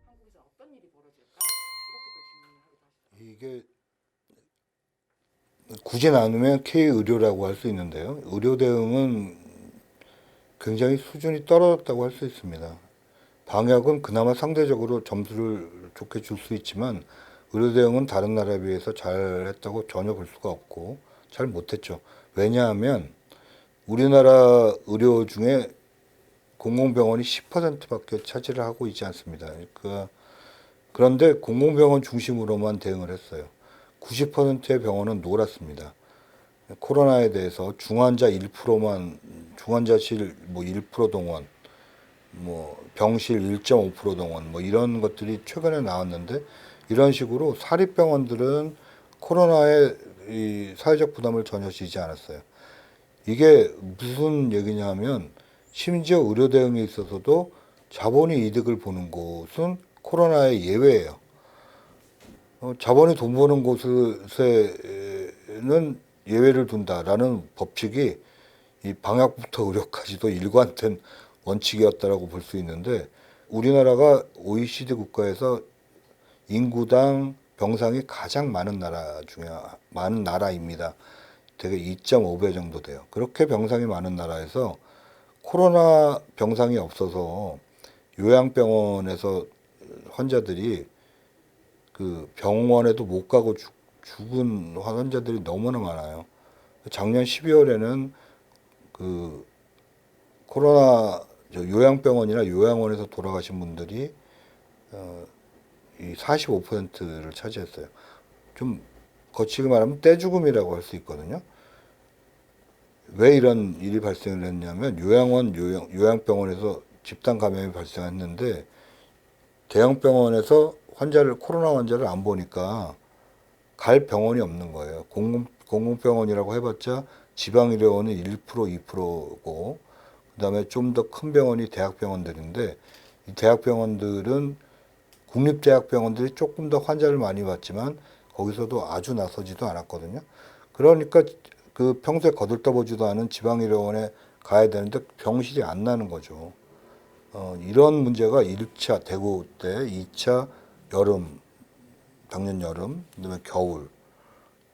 한국에서 어떤 일이 벌어질까? 이렇게 또 질문을 하기도 하시더라고요. 이게 굳이 나누면 K-의료라고 할 수 있는데요. 의료 대응은 굉장히 수준이 떨어졌다고 할 수 있습니다. 방역은 그나마 상대적으로 점수를 좋게 줄 수 있지만 의료 대응은 다른 나라에 비해서 잘했다고 전혀 볼 수가 없고 잘 못했죠. 왜냐하면 우리나라 의료 중에 공공병원이 10%밖에 차지를 하고 있지 않습니다. 그런데 공공병원 중심으로만 대응을 했어요. 90%의 병원은 놀았습니다. 코로나에 대해서 중환자 1%만 중환자실 뭐 1% 동원, 뭐 병실 1.5% 동원 뭐 이런 것들이 최근에 나왔는데 이런 식으로 사립병원들은 코로나의 이 사회적 부담을 전혀 지지 않았어요. 이게 무슨 얘기냐면 심지어 의료 대응에 있어서도 자본이 이득을 보는 곳은 코로나의 예외예요. 자본이 돈 버는 곳에는 예외를 둔다라는 법칙이 이 방역부터 의료까지도 일관된 원칙이었다라고 볼 수 있는데 우리나라가 OECD 국가에서 인구당 병상이 가장 많은 나라 중에 많은 나라입니다. 되게 2.5배 정도 돼요. 그렇게 병상이 많은 나라에서 코로나 병상이 없어서 요양병원에서 환자들이 그 병원에도 못 가고 죽은 환자들이 너무나 많아요. 작년 12월에는 그 코로나 요양병원이나 요양원에서 돌아가신 분들이 이 45%를 차지했어요. 좀 거치게 말하면 떼죽음이라고 할 수 있거든요. 왜 이런 일이 발생을 했냐면 요양병원에서 집단 감염이 발생했는데 대형 병원에서 코로나 환자를 안 보니까 갈 병원이 없는 거예요. 공공병원이라고 해봤자 지방의료원은 1%, 2%고 그다음에 좀 더 큰 병원이 대학병원들인데 이 대학병원들은 국립대학병원들이 조금 더 환자를 많이 봤지만 거기서도 아주 나서지도 않았거든요. 그러니까 그 평소에 거들떠보지도 않은 지방의료원에 가야 되는데 병실이 안 나는 거죠. 이런 문제가 1차 대구 때, 2차 여름, 작년 여름, 그다음에 겨울,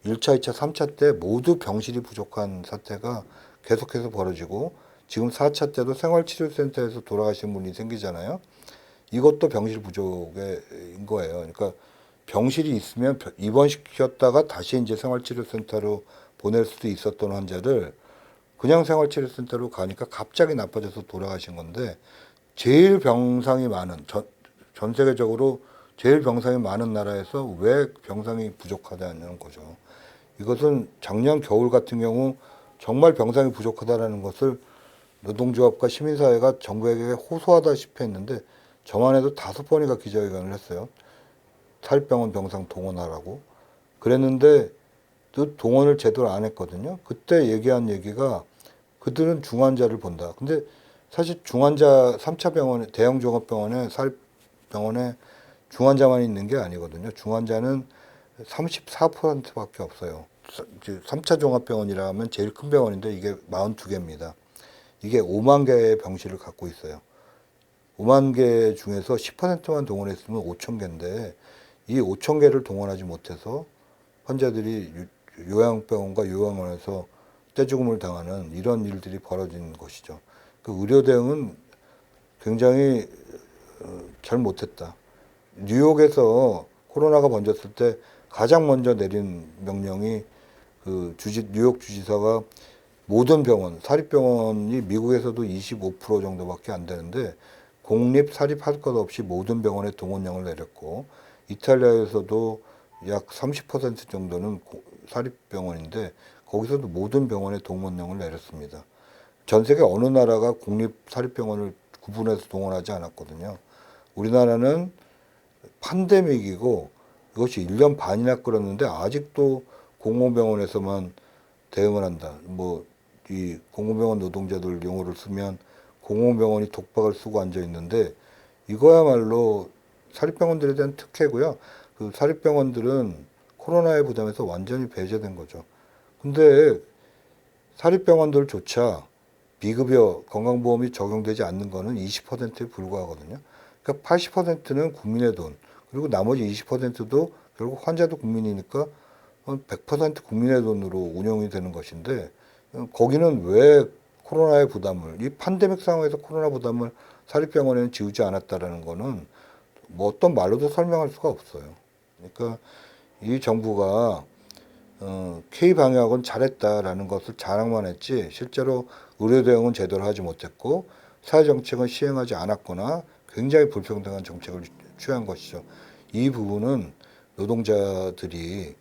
1차, 2차, 3차 때 모두 병실이 부족한 사태가 계속해서 벌어지고 지금 4차 때도 생활치료센터에서 돌아가신 분이 생기잖아요. 이것도 병실 부족인 거예요. 그러니까 병실이 있으면 입원시켰다가 다시 이제 생활치료센터로 보낼 수도 있었던 환자를 그냥 생활치료센터로 가니까 갑자기 나빠져서 돌아가신 건데 제일 병상이 많은 전 세계적으로 제일 병상이 많은 나라에서 왜 병상이 부족하다는 거죠. 이것은 작년 겨울 같은 경우 정말 병상이 부족하다는 것을 노동조합과 시민사회가 정부에게 호소하다시피 했는데 저만 해도 5번이가 기자회견을 했어요. 사립병원 병상 동원하라고. 그랬는데 또 동원을 제대로 안 했거든요. 그때 얘기한 얘기가 그들은 중환자를 본다. 근데 사실 중환자 3차 병원에 대형 종합병원에 사립병원에 중환자만 있는 게 아니거든요. 중환자는 34%밖에 없어요. 3차 종합병원이라면 제일 큰 병원인데 이게 42개입니다. 이게 5만 개의 병실을 갖고 있어요. 5만 개 중에서 10%만 동원했으면 5천 개인데 이 5천 개를 동원하지 못해서 환자들이 요양병원과 요양원에서 떼죽음을 당하는 이런 일들이 벌어진 것이죠. 그 의료 대응은 굉장히 잘 못했다. 뉴욕에서 코로나가 번졌을 때 가장 먼저 내린 명령이 뉴욕 주지사가 모든 병원, 사립병원이 미국에서도 25% 정도밖에 안 되는데 공립, 사립 할 것 없이 모든 병원에 동원령을 내렸고 이탈리아에서도 약 30% 정도는 사립병원인데 거기서도 모든 병원에 동원령을 내렸습니다. 전 세계 어느 나라가 공립 사립병원을 구분해서 동원하지 않았거든요. 우리나라는 팬데믹이고 이것이 1년 반이나 끌었는데 아직도 공공병원에서만 대응을 한다. 이 공공병원 노동자들 용어를 쓰면 공공병원이 독박을 쓰고 앉아 있는데 이거야말로 사립병원들에 대한 특혜고요. 그 사립병원들은 코로나의 부담에서 완전히 배제된 거죠. 근데 사립병원들조차 비급여 건강보험이 적용되지 않는 거는 20%에 불과하거든요. 그러니까 80%는 국민의 돈, 그리고 나머지 20%도 결국 환자도 국민이니까 100% 국민의 돈으로 운영이 되는 것인데, 거기는 왜 코로나의 부담을, 이 팬데믹 상황에서 코로나 부담을 사립병원에는 지우지 않았다라는 거는 뭐 어떤 말로도 설명할 수가 없어요. 그러니까 이 정부가 K 방역은 잘했다라는 것을 자랑만 했지, 실제로 의료 대응은 제대로 하지 못했고 사회 정책은 시행하지 않았거나 굉장히 불평등한 정책을 취한 것이죠. 이 부분은 노동자들이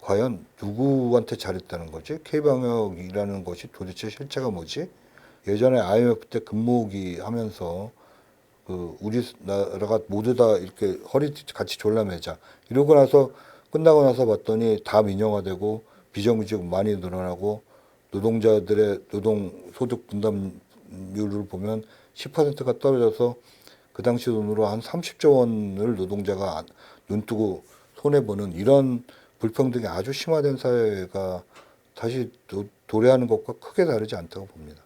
과연 누구한테 잘했다는 거지? K 방역이라는 것이 도대체 실체가 뭐지? 예전에 IMF 때 금모으기 하면서 우리나라가 모두 다 이렇게 허리 같이 졸라매자 이러고 나서 끝나고 나서 봤더니 다 민영화되고 비정규직 많이 늘어나고 노동자들의 노동 소득 분담률을 보면 10%가 떨어져서 그 당시 돈으로 한 30조 원을 노동자가 눈뜨고 손해보는 이런 불평등이 아주 심화된 사회가 다시 도래하는 것과 크게 다르지 않다고 봅니다.